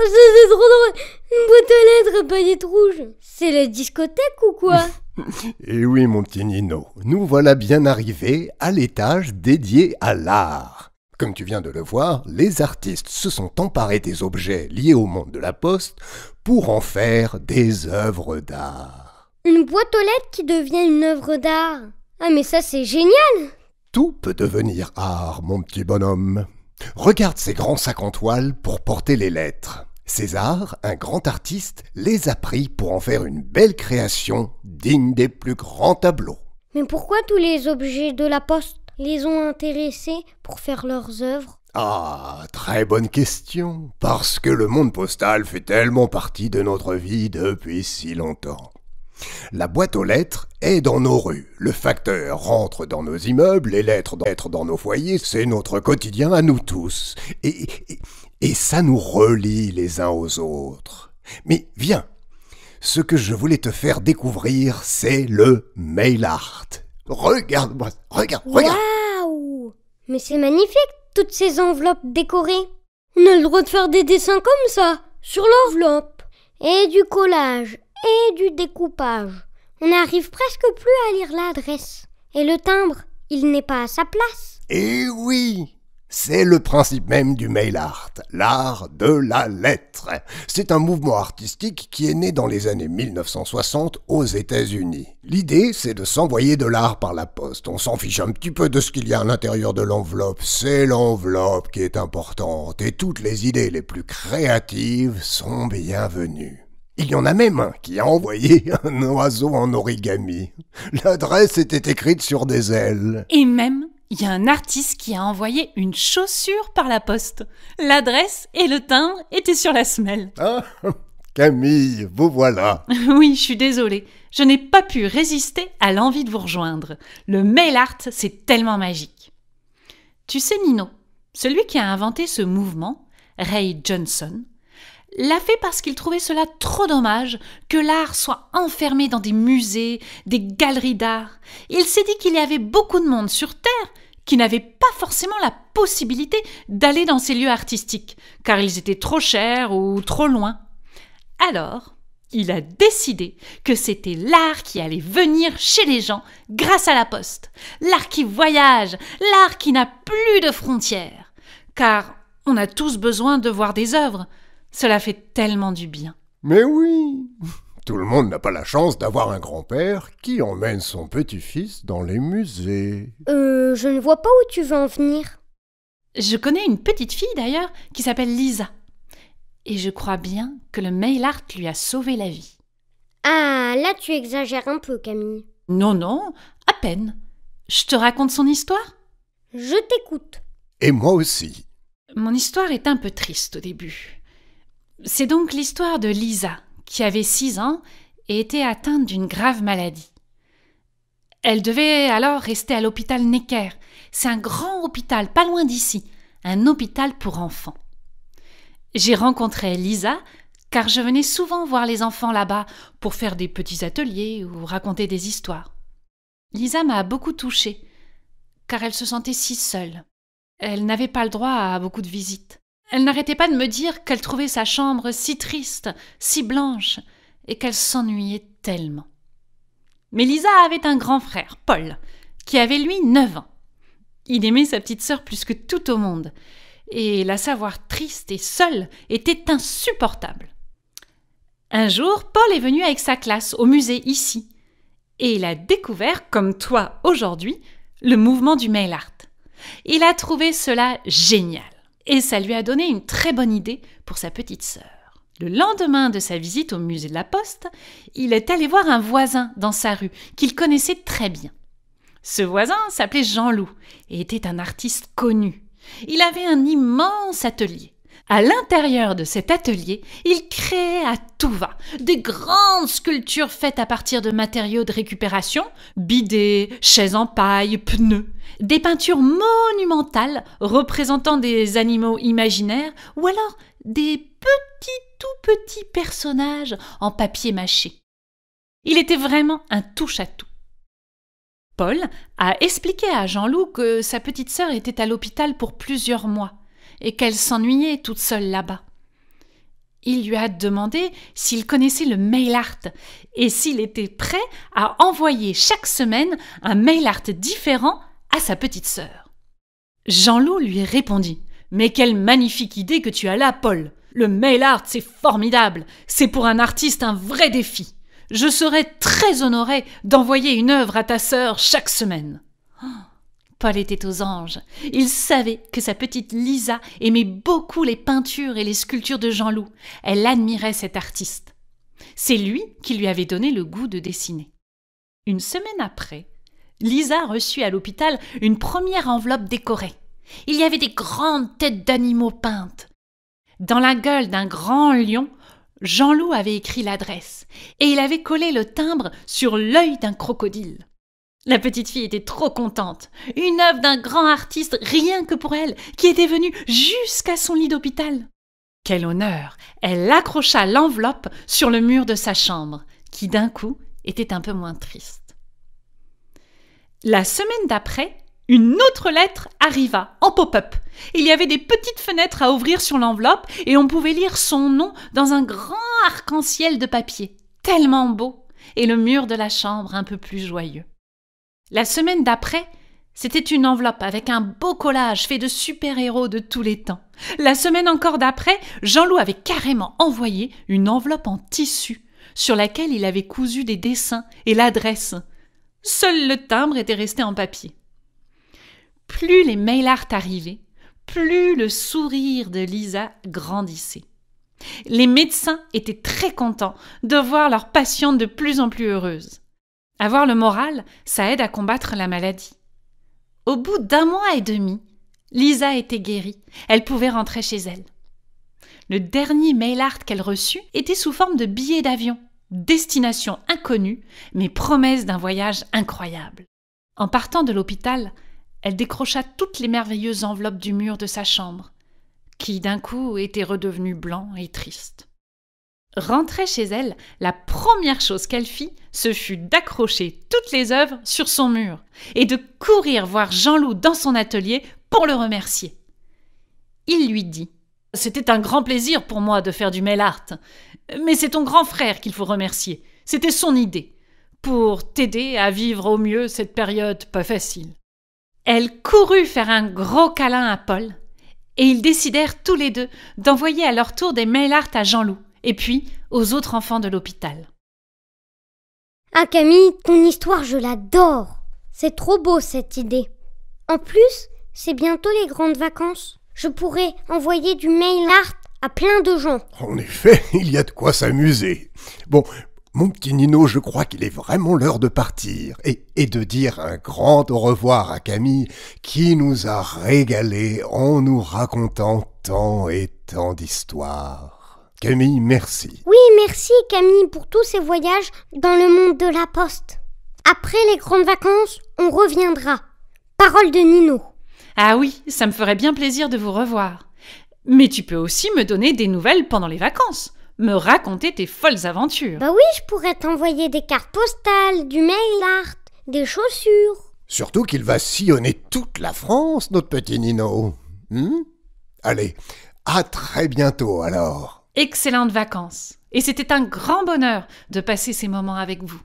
C'est trop drôle. Une boîte aux lettres à paillettes rouges. C'est la discothèque ou quoi? Eh oui, mon petit Nino, nous voilà bien arrivés à l'étage dédié à l'art. Comme tu viens de le voir, les artistes se sont emparés des objets liés au monde de la poste pour en faire des œuvres d'art. Une boîte aux lettres qui devient une œuvre d'art. Ah mais ça c'est génial. Tout peut devenir art, mon petit bonhomme. Regarde ces grands sacs en toile pour porter les lettres. César, un grand artiste, les a pris pour en faire une belle création digne des plus grands tableaux. Mais pourquoi tous les objets de la poste les ont intéressés pour faire leurs œuvres? Ah, très bonne question. Parce que le monde postal fait tellement partie de notre vie depuis si longtemps. La boîte aux lettres est dans nos rues. Le facteur rentre dans nos immeubles, les lettres dans nos foyers, c'est notre quotidien à nous tous. Et ça nous relie les uns aux autres. Mais viens, ce que je voulais te faire découvrir, c'est le mail art. Regarde-moi, regarde. Waouh! Mais c'est magnifique, toutes ces enveloppes décorées. On a le droit de faire des dessins comme ça, sur l'enveloppe. Et du collage, et du découpage. On n'arrive presque plus à lire l'adresse. Et le timbre, il n'est pas à sa place. Eh oui! C'est le principe même du mail art, l'art de la lettre. C'est un mouvement artistique qui est né dans les années 1960 aux États-Unis. L'idée, c'est de s'envoyer de l'art par la poste. On s'en fiche un petit peu de ce qu'il y a à l'intérieur de l'enveloppe. C'est l'enveloppe qui est importante et toutes les idées les plus créatives sont bienvenues. Il y en a même un qui a envoyé un oiseau en origami. L'adresse était écrite sur des ailes. Et même, il y a un artiste qui a envoyé une chaussure par la poste. L'adresse et le timbre étaient sur la semelle. Ah, Camille, vous voilà. Oui, je suis désolée. Je n'ai pas pu résister à l'envie de vous rejoindre. Le mail art, c'est tellement magique. Tu sais, Nino, celui qui a inventé ce mouvement, Ray Johnson, l'a fait parce qu'il trouvait cela trop dommage que l'art soit enfermé dans des musées, des galeries d'art. Il s'est dit qu'il y avait beaucoup de monde sur Terre qui n'avait pas forcément la possibilité d'aller dans ces lieux artistiques, car ils étaient trop chers ou trop loin. Alors, il a décidé que c'était l'art qui allait venir chez les gens grâce à la poste. L'art qui voyage, l'art qui n'a plus de frontières. Car on a tous besoin de voir des œuvres. Cela fait tellement du bien. Mais oui, tout le monde n'a pas la chance d'avoir un grand-père qui emmène son petit-fils dans les musées. Je ne vois pas où tu veux en venir. Je connais une petite fille d'ailleurs qui s'appelle Lisa. Et je crois bien que le mail art lui a sauvé la vie. Ah, là tu exagères un peu, Camille. Non, à peine. Je te raconte son histoire? Je t'écoute. Et moi aussi. Mon histoire est un peu triste au début. C'est donc l'histoire de Lisa, qui avait 6 ans et était atteinte d'une grave maladie. Elle devait alors rester à l'hôpital Necker. C'est un grand hôpital, pas loin d'ici, un hôpital pour enfants. J'ai rencontré Lisa, car je venais souvent voir les enfants là-bas pour faire des petits ateliers ou raconter des histoires. Lisa m'a beaucoup touchée, car elle se sentait si seule. Elle n'avait pas le droit à beaucoup de visites. Elle n'arrêtait pas de me dire qu'elle trouvait sa chambre si triste, si blanche, et qu'elle s'ennuyait tellement. Mais Lisa avait un grand frère, Paul, qui avait lui 9 ans. Il aimait sa petite sœur plus que tout au monde, et la savoir triste et seule était insupportable. Un jour, Paul est venu avec sa classe au musée ici, et il a découvert, comme toi aujourd'hui, le mouvement du mail art. Il a trouvé cela génial. Et ça lui a donné une très bonne idée pour sa petite sœur. Le lendemain de sa visite au musée de la Poste, il est allé voir un voisin dans sa rue qu'il connaissait très bien. Ce voisin s'appelait Jean-Loup et était un artiste connu. Il avait un immense atelier. À l'intérieur de cet atelier, il créait à tout va des grandes sculptures faites à partir de matériaux de récupération, bidets, chaises en paille, pneus, des peintures monumentales représentant des animaux imaginaires ou alors des tout petits personnages en papier mâché. Il était vraiment un touche-à-tout. Paul a expliqué à Jean-Loup que sa petite sœur était à l'hôpital pour plusieurs mois et qu'elle s'ennuyait toute seule là-bas. Il lui a demandé s'il connaissait le mail art et s'il était prêt à envoyer chaque semaine un mail art différent à sa petite sœur. Jean-Loup lui répondit « Mais quelle magnifique idée que tu as là, Paul! Le mail art, c'est formidable! C'est pour un artiste un vrai défi! Je serais très honoré d'envoyer une œuvre à ta sœur chaque semaine. » Paul était aux anges. Il savait que sa petite Lisa aimait beaucoup les peintures et les sculptures de Jean-Loup. Elle admirait cet artiste. C'est lui qui lui avait donné le goût de dessiner. Une semaine après, Lisa reçut à l'hôpital une première enveloppe décorée. Il y avait des grandes têtes d'animaux peintes. Dans la gueule d'un grand lion, Jean-Loup avait écrit l'adresse et il avait collé le timbre sur l'œil d'un crocodile. La petite fille était trop contente. Une œuvre d'un grand artiste, rien que pour elle, qui était venue jusqu'à son lit d'hôpital. Quel honneur! Elle accrocha l'enveloppe sur le mur de sa chambre, qui d'un coup était un peu moins triste. La semaine d'après, une autre lettre arriva en pop-up. Il y avait des petites fenêtres à ouvrir sur l'enveloppe et on pouvait lire son nom dans un grand arc-en-ciel de papier, tellement beau, et le mur de la chambre un peu plus joyeux. La semaine d'après, c'était une enveloppe avec un beau collage fait de super-héros de tous les temps. La semaine encore d'après, Jean-Loup avait carrément envoyé une enveloppe en tissu sur laquelle il avait cousu des dessins et l'adresse. Seul le timbre était resté en papier. Plus les mail art arrivaient, plus le sourire de Lisa grandissait. Les médecins étaient très contents de voir leur patiente de plus en plus heureuse. Avoir le moral, ça aide à combattre la maladie. Au bout d'1 mois et demi, Lisa était guérie. Elle pouvait rentrer chez elle. Le dernier mail art qu'elle reçut était sous forme de billet d'avion. Destination inconnue, mais promesse d'un voyage incroyable. En partant de l'hôpital, elle décrocha toutes les merveilleuses enveloppes du mur de sa chambre, qui d'un coup était redevenu blanc et triste. Rentrée chez elle, la première chose qu'elle fit, ce fut d'accrocher toutes les œuvres sur son mur et de courir voir Jean-Loup dans son atelier pour le remercier. Il lui dit « C'était un grand plaisir pour moi de faire du mail art, mais c'est ton grand frère qu'il faut remercier. C'était son idée, pour t'aider à vivre au mieux cette période pas facile. » Elle courut faire un gros câlin à Paul et ils décidèrent tous les deux d'envoyer à leur tour des mail art à Jean-Loup et puis aux autres enfants de l'hôpital. Ah Camille, ton histoire, je l'adore. C'est trop beau cette idée. En plus, c'est bientôt les grandes vacances. Je pourrais envoyer du mail art à plein de gens. En effet, il y a de quoi s'amuser. Bon, mon petit Nino, je crois qu'il est vraiment l'heure de partir et de dire un grand au revoir à Camille qui nous a régalés en nous racontant tant et tant d'histoires. Camille, merci. Oui, merci Camille pour tous ces voyages dans le monde de la poste. Après les grandes vacances, on reviendra. Parole de Nino. Ah oui, ça me ferait bien plaisir de vous revoir. Mais tu peux aussi me donner des nouvelles pendant les vacances. Me raconter tes folles aventures. Bah oui, je pourrais t'envoyer des cartes postales, du mail art, des chaussures. Surtout qu'il va sillonner toute la France, notre petit Nino. Allez, à très bientôt alors. Excellentes vacances. Et c'était un grand bonheur de passer ces moments avec vous.